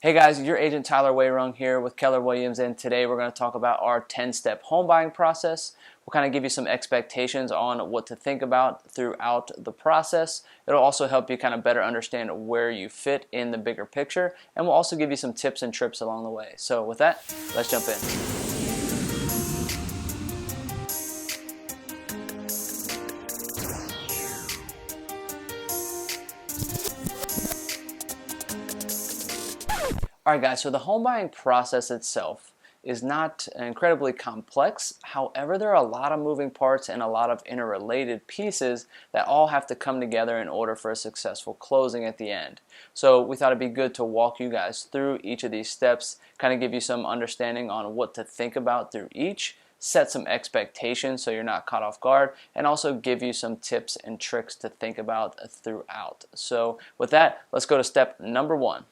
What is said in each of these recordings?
Hey guys, your agent Tyler Wehrung here with Keller Williams, and today we're going to talk about our 10-step home buying process. We'll kind of give you some expectations on what to think about throughout the process. It'll also help you kind of better understand where you fit in the bigger picture, and we'll also give you some tips and trips along the way. So with that, let's jump in. Alright guys, so the home buying process itself is not incredibly complex. However, there are a lot of moving parts and a lot of interrelated pieces that all have to come together in order for a successful closing at the end. So we thought it'd be good to walk you guys through each of these steps, kind of give you some understanding on what to think about through each, set some expectations so you're not caught off guard, and also give you some tips and tricks to think about throughout. So with that, let's go to step number one.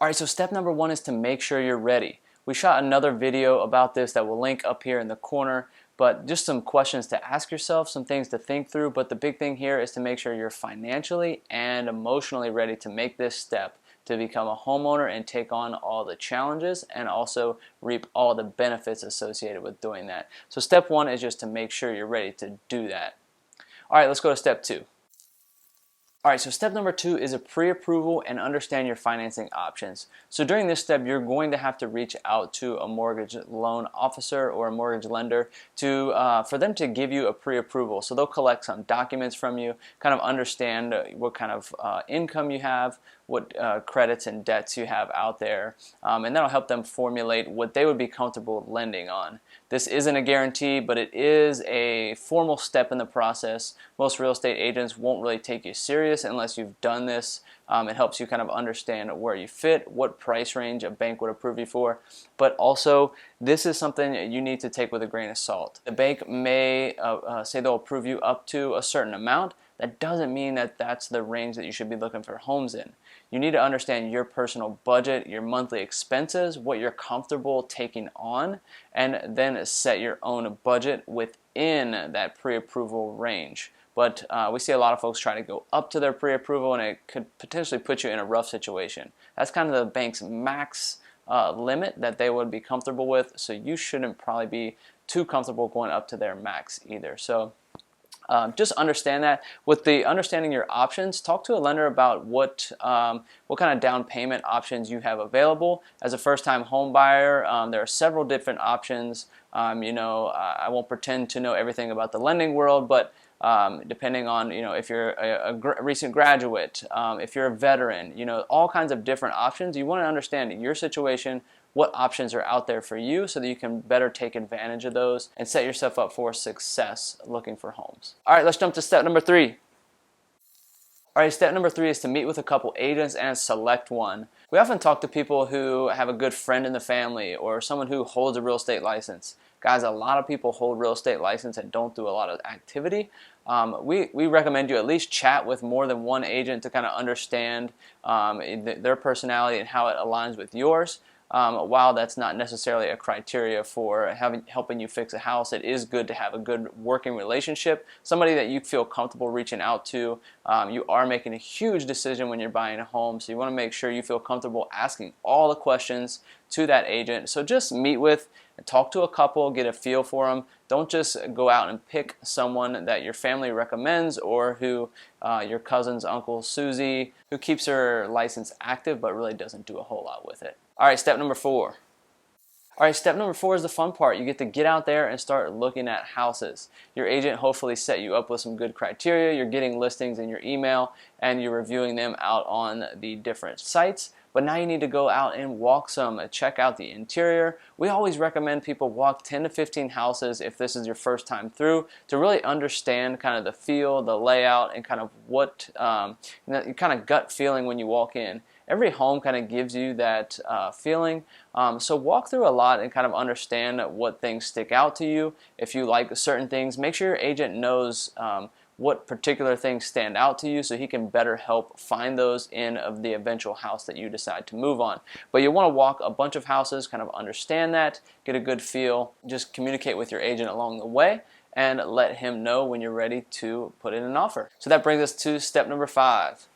Alright, so step number one is to make sure you're ready. We shot another video about this that will link up here in the corner, but just some questions to ask yourself, some things to think through, but the big thing here is to make sure you're financially and emotionally ready to make this step to become a homeowner and take on all the challenges and also reap all the benefits associated with doing that. So step one is just to make sure you're ready to do that. Alright, let's go to step two. Alright, so step number two is a pre-approval and understand your financing options. So during this step, you're going to have to reach out to a mortgage loan officer or a mortgage lender for them to give you a pre-approval. So they'll collect some documents from you, kind of understand what kind of income you have, what credits and debts you have out there, and that'll help them formulate what they would be comfortable lending on. This isn't a guarantee, but it is a formal step in the process. Most real estate agents won't really take you serious unless you've done this. It helps you kind of understand where you fit, what price range a bank would approve you for, but also this is something you need to take with a grain of salt. The bank may say they'll approve you up to a certain amount. That doesn't mean that that's the range that you should be looking for homes in. You need to understand your personal budget, your monthly expenses, what you're comfortable taking on, and then set your own budget within that pre-approval range. But we see a lot of folks try to go up to their pre-approval, and it could potentially put you in a rough situation. That's kind of the bank's max limit that they would be comfortable with, so you shouldn't probably be too comfortable going up to their max either. So just understand that. With the understanding your options, talk to a lender about what kind of down payment options you have available. As a first-time home buyer, there are several different options. I won't pretend to know everything about the lending world, but depending on if you're a recent graduate, if you're a veteran, all kinds of different options. You want to understand your situation, what options are out there for you so that you can better take advantage of those and set yourself up for success looking for homes. Alright, let's jump to step number three. Alright, step number three is to meet with a couple agents and select one. We often talk to people who have a good friend in the family or someone who holds a real estate license. Guys, a lot of people hold real estate license and don't do a lot of activity. We recommend you at least chat with more than one agent to kind of understand their personality and how it aligns with yours. While that's not necessarily a criteria for helping you fix a house, it is good to have a good working relationship, somebody that you feel comfortable reaching out to. You are making a huge decision when you're buying a home, so you want to make sure you feel comfortable asking all the questions to that agent. So just meet with and talk to a couple, get a feel for them. Don't just go out and pick someone that your family recommends or who your cousin's Uncle Susie, who keeps her license active but really doesn't do a whole lot with it. Alright, step number four. Alright, step number four is the fun part. You get to get out there and start looking at houses. Your agent hopefully set you up with some good criteria. You're getting listings in your email and you're reviewing them out on the different sites. But now you need to go out and walk some, check out the interior. We always recommend people walk 10 to 15 houses if this is your first time through to really understand kind of the feel, the layout, and kind of what kind of gut feeling when you walk in. Every home kind of gives you that feeling. So walk through a lot and kind of understand what things stick out to you. If you like certain things, make sure your agent knows what particular things stand out to you so he can better help find those in the eventual house that you decide to move on. But you want to walk a bunch of houses, kind of understand that, get a good feel, just communicate with your agent along the way, and let him know when you're ready to put in an offer. So that brings us to step number five.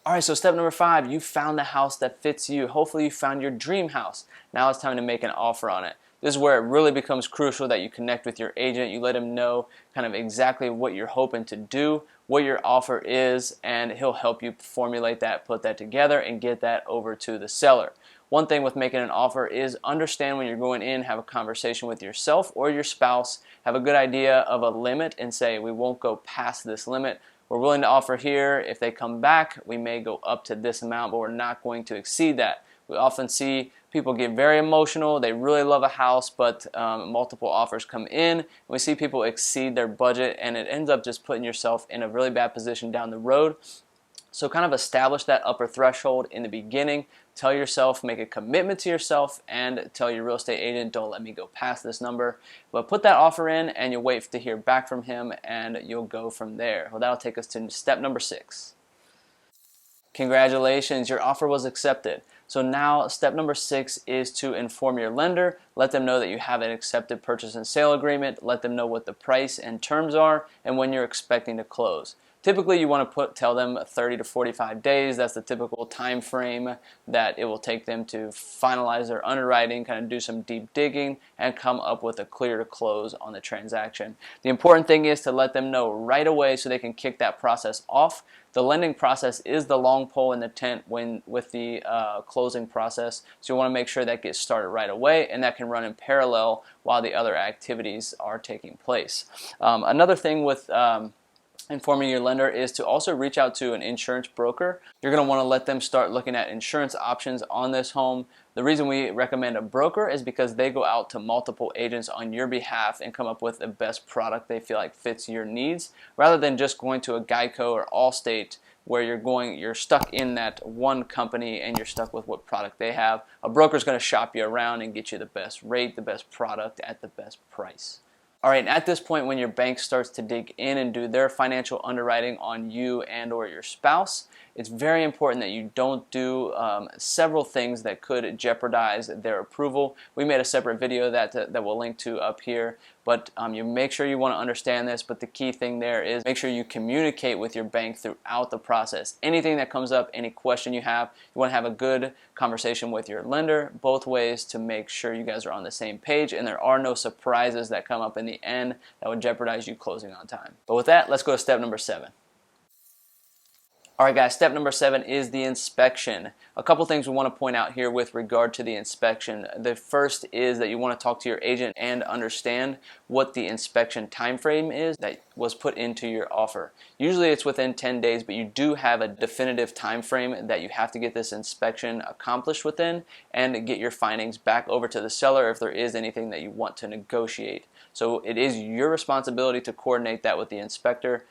All right, so step number 5, you found the house that fits you. Hopefully you found your dream house. Now it's time to make an offer on it. This is where it really becomes crucial that you connect with your agent. You let him know kind of exactly what you're hoping to do, what your offer is, and he'll help you formulate that, put that together, and get that over to the seller. One thing with making an offer is understand when you're going in, have a conversation with yourself or your spouse, have a good idea of a limit and say, we won't go past this limit. We're willing to offer here. If they come back, we may go up to this amount, but we're not going to exceed that. We often see people get very emotional. They really love a house, but multiple offers come in. We see people exceed their budget, and it ends up just putting yourself in a really bad position down the road. So kind of establish that upper threshold in the beginning. Tell yourself, make a commitment to yourself, and tell your real estate agent, don't let me go past this number. But put that offer in, and you'll wait to hear back from him, and you'll go from there. Well, that'll take us to step number 6. Congratulations, your offer was accepted. So now step number 6 is to inform your lender. Let them know that you have an accepted purchase and sale agreement. Let them know what the price and terms are and when you're expecting to close. Typically, you want to tell them 30 to 45 days. That's the typical time frame that it will take them to finalize their underwriting, kind of do some deep digging, and come up with a clear to close on the transaction. The important thing is to let them know right away so they can kick that process off. The lending process is the long pole in the tent with the closing process, so you want to make sure that gets started right away, and that can run in parallel while the other activities are taking place. Another thing with informing your lender is to also reach out to an insurance broker. You're going to want to let them start looking at insurance options on this home. The reason we recommend a broker is because they go out to multiple agents on your behalf and come up with the best product they feel like fits your needs, rather than just going to a Geico or Allstate where you're stuck in that one company and you're stuck with what product they have. A broker is going to shop you around and get you the best rate, the best product at the best price. All right, at this point when your bank starts to dig in and do their financial underwriting on you and or your spouse, it's very important that you don't do several things that could jeopardize their approval. We made a separate video that we'll link to up here, but you make sure you want to understand this, but the key thing there is make sure you communicate with your bank throughout the process. Anything that comes up, any question you have, you want to have a good conversation with your lender both ways to make sure you guys are on the same page and there are no surprises that come up in the end that would jeopardize you closing on time. But with that, let's go to step number 7. All right, guys, step number 7 is the inspection. A couple things we want to point out here with regard to the inspection. The first is that you want to talk to your agent and understand what the inspection time frame is that was put into your offer. Usually it's within 10 days, but you do have a definitive time frame that you have to get this inspection accomplished within and get your findings back over to the seller if there is anything that you want to negotiate. So it is your responsibility to coordinate that with the inspector.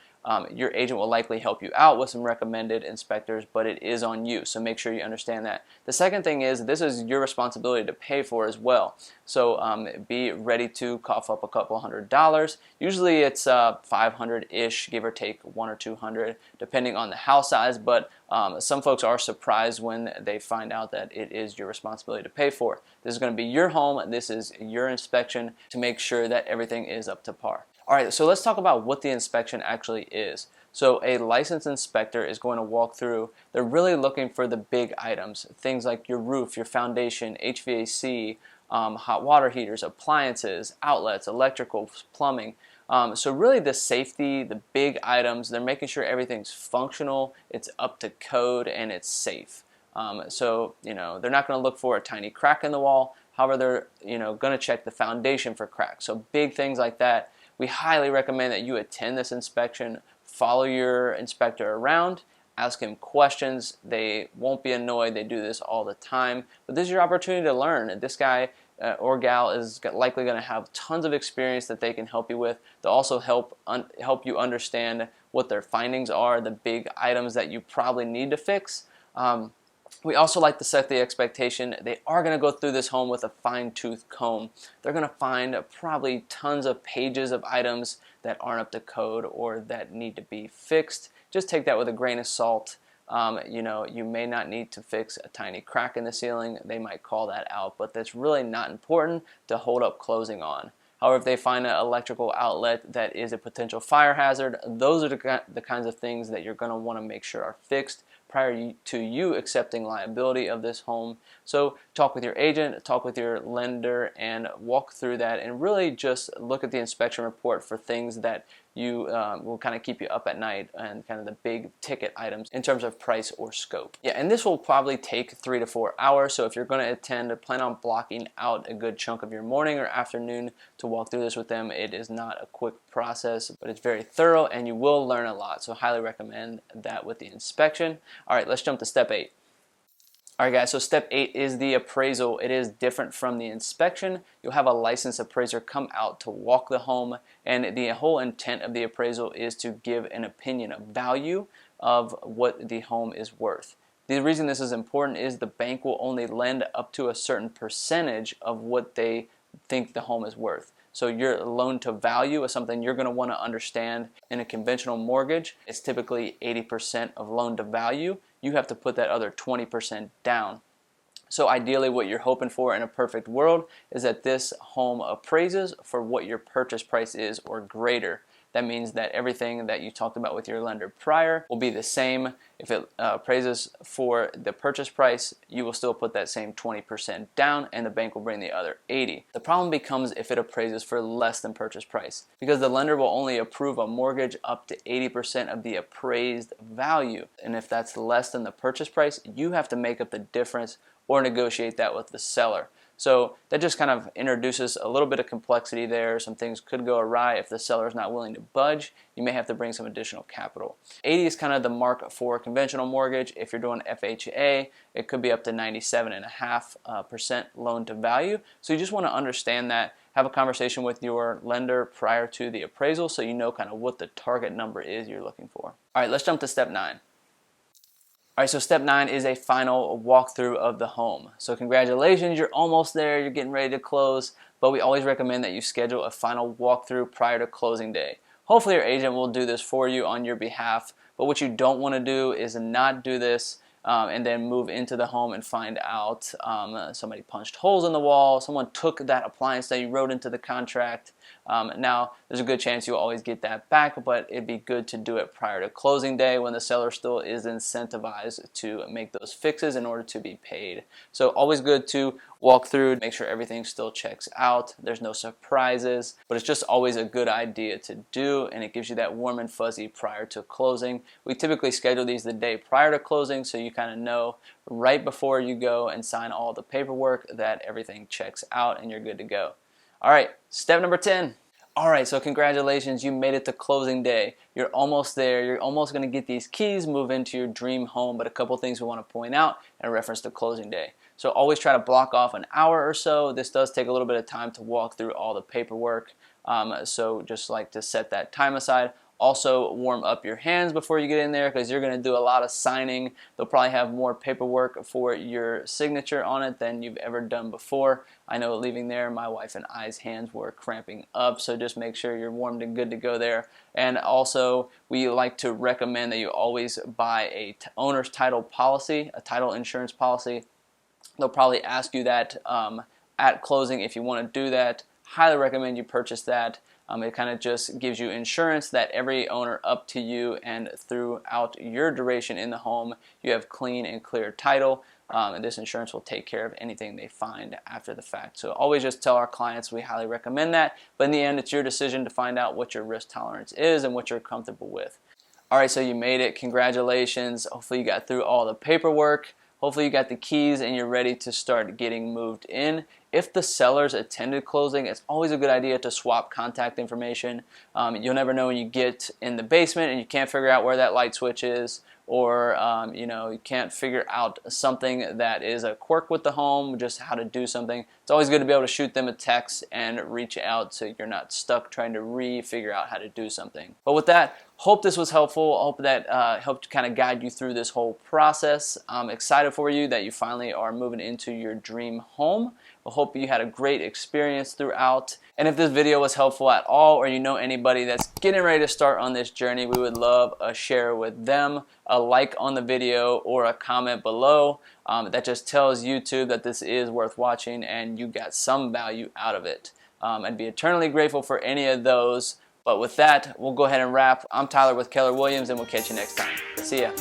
Your agent will likely help you out with some recommended inspectors, but it is on you, so make sure you understand that. The second thing is this is your responsibility to pay for as well. So be ready to cough up a couple $100. Usually it's 500-ish, give or take 100 or 200, depending on the house size, but some folks are surprised when they find out that it is your responsibility to pay for. This is going to be your home, this is your inspection to make sure that everything is up to par. All right, so let's talk about what the inspection actually is. So a licensed inspector is going to walk through. They're really looking for the big items, things like your roof, your foundation, HVAC, hot water heaters, appliances, outlets, electrical, plumbing. So really the safety, the big items, they're making sure everything's functional, it's up to code, and it's safe. So they're not going to look for a tiny crack in the wall. However, they're going to check the foundation for cracks. So big things like that. We highly recommend that you attend this inspection, follow your inspector around, ask him questions. They won't be annoyed. They do this all the time. But this is your opportunity to learn. This guy or gal is likely going to have tons of experience that they can help you with. They'll also help you understand what their findings are, the big items that you probably need to fix. We also like to set the expectation they are going to go through this home with a fine-tooth comb. They're going to find probably tons of pages of items that aren't up to code or that need to be fixed. Just take that with a grain of salt. You may not need to fix a tiny crack in the ceiling. They might call that out, but that's really not important to hold up closing on. However, if they find an electrical outlet that is a potential fire hazard, those are the kinds of things that you're going to want to make sure are fixed prior to you accepting liability of this home. So talk with your agent, talk with your lender, and walk through that, and really just look at the inspection report for things that you will kind of keep you up at night, and kind of the big ticket items in terms of price or scope. Yeah, and this will probably take 3 to 4 hours. So if you're going to attend, plan on blocking out a good chunk of your morning or afternoon to walk through this with them. It is not a quick process, but it's very thorough and you will learn a lot. So highly recommend that with the inspection. All right, let's jump to step 8. Alright guys, so step 8 is the appraisal. It is different from the inspection. You'll have a licensed appraiser come out to walk the home, and the whole intent of the appraisal is to give an opinion of value of what the home is worth. The reason this is important is the bank will only lend up to a certain percentage of what they think the home is worth. So your loan to value is something you're going to want to understand. In a conventional mortgage, it's typically 80% of loan to value. You have to put that other 20% down. So ideally what you're hoping for in a perfect world is that this home appraises for what your purchase price is or greater. That means that everything that you talked about with your lender prior will be the same. If it appraises for the purchase price, you will still put that same 20% down and the bank will bring the other 80. The problem becomes if it appraises for less than purchase price, because the lender will only approve a mortgage up to 80% of the appraised value. And if that's less than the purchase price, you have to make up the difference or negotiate that with the seller. So that just kind of introduces a little bit of complexity there. Some things could go awry if the seller is not willing to budge. You may have to bring some additional capital. 80 is kind of the mark for a conventional mortgage. If you're doing FHA, it could be up to 97.5% loan to value. So you just want to understand that. Have a conversation with your lender prior to the appraisal so you know kind of what the target number is you're looking for. All right, let's jump to step 9. All right, so step 9 is a final walkthrough of the home. So congratulations, you're almost there, you're getting ready to close, but we always recommend that you schedule a final walkthrough prior to closing day. Hopefully your agent will do this for you on your behalf, but what you don't want to do is not do this and then move into the home and find out somebody punched holes in the wall, someone took that appliance that you wrote into the contract. Now, there's a good chance you'll always get that back, but it'd be good to do it prior to closing day when the seller still is incentivized to make those fixes in order to be paid. So always good to walk through, make sure everything still checks out, there's no surprises, but it's just always a good idea to do, and it gives you that warm and fuzzy prior to closing. We typically schedule these the day prior to closing so you kind of know right before you go and sign all the paperwork that everything checks out and you're good to go. All right, step number 10. All right, so congratulations, you made it to closing day. You're almost there. You're almost going to get these keys, move into your dream home, but a couple things we want to point out in reference to closing day. So always try to block off an hour or so. This does take a little bit of time to walk through all the paperwork, so just like to set that time aside. Also warm up your hands before you get in there because you're going to do a lot of signing. They'll probably have more paperwork for your signature on it than you've ever done before. I know leaving there, my wife and I's hands were cramping up, so just make sure you're warmed and good to go there. And also, we like to recommend that you always buy a owner's title policy, a title insurance policy. They'll probably ask you that at closing if you want to do that. Highly recommend you purchase that. It kind of just gives you insurance that every owner up to you and throughout your duration in the home, you have clean and clear title. And this insurance will take care of anything they find after the fact. So always just tell our clients we highly recommend that. But in the end, it's your decision to find out what your risk tolerance is and what you're comfortable with. All right, so you made it. Congratulations. Hopefully you got through all the paperwork. Hopefully you got the keys and you're ready to start getting moved in. If the sellers attended closing, it's always a good idea to swap contact information. You'll never know when you get in the basement and you can't figure out where that light switch is, or you can't figure out something that is a quirk with the home, just how to do something. It's always good to be able to shoot them a text and reach out so you're not stuck trying to figure out how to do something. But with that, hope this was helpful. I hope that helped kind of guide you through this whole process. I'm excited for you that you finally are moving into your dream home. I hope you had a great experience throughout. And if this video was helpful at all, or you know anybody that's getting ready to start on this journey, we would love a share with them, a like on the video, or a comment below. That just tells YouTube that this is worth watching and you got some value out of it. I'd be eternally grateful for any of those. But with that, we'll go ahead and wrap. I'm Tyler with Keller Williams, and we'll catch you next time. See ya.